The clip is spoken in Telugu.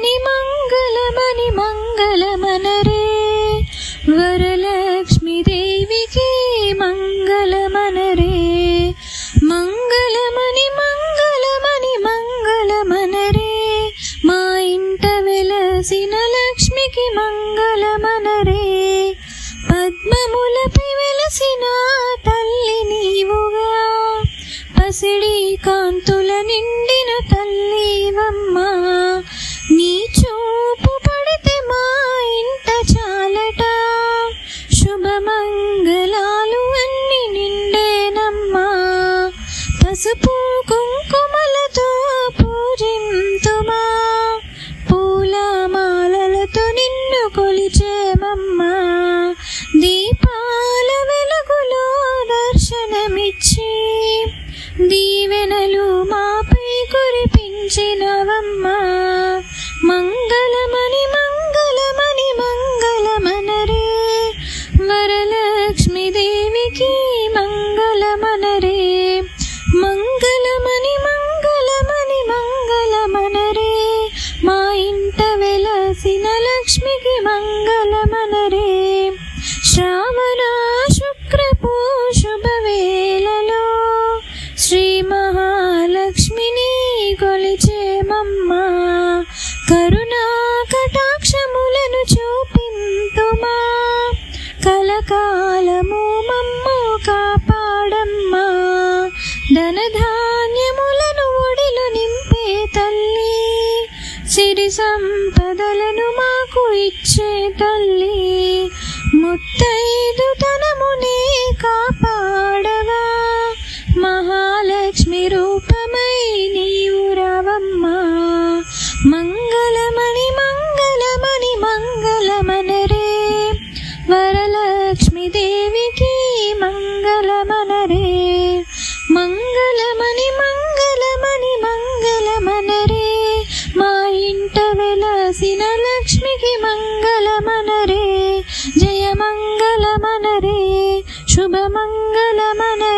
మంగళమని మంగళమనరే వరలక్ష్మి దేవికి మంగళమనరే మంగళమని మంగళమని మంగళమనరే మా ఇంట వెలసిన లక్ష్మికి మంగళమనరే పద్మములపై వెలసిన తల్లి నీవుగా పసిడి కాంతుల నిండిన తల్లివమ్మా నీ చూపు పడితే మా ఇంట చాలట శుభమంగళాలు అన్ని నిండేనమ్మా పసుపు కుంకుమలతో పూజింతుమా పూలమాలలతో నిన్ను కొలిచేమమ్మా దీపాల వెలుగులో దర్శనమిచ్చి దీవెనలు మాపై కురిపించినవమ్మా మంగళమని మంగళమని మంగళమనరే వరలక్ష్మి దేవికి మంగళమనరే మంగళమని మంగళమని మంగళమనరే మా ఇంట వెలసిన లక్ష్మికి మంగళమనరే శ్రావణ శుక్రపు శుభవేళలో శ్రీ మహాలక్ష్మిని కొలిచేమమ్మా కరుణా కటాక్షములను చూపింతుమా కలకాలము మమ్ము కాపాడమ్మా ధనధాన్యములను ఒడిలో నింపే తల్లి సిరి సంపదలను మాకు ఇచ్చే తల్లి ముత్తైదు తనమునే కాపాడగా మహాలక్ష్మి రూపమై నీవు రావమ్మా మంగళమణి మంగళమణి మంగళమనరే వరలక్ష్మి దేవికి మంగళమనరే మంగళమణి మంగళమణి మంగళమనరే మా ఇంట వెలసిన లక్ష్మికి మంగళమనరే జయ మంగళమనరే శుభ మంగళమనరే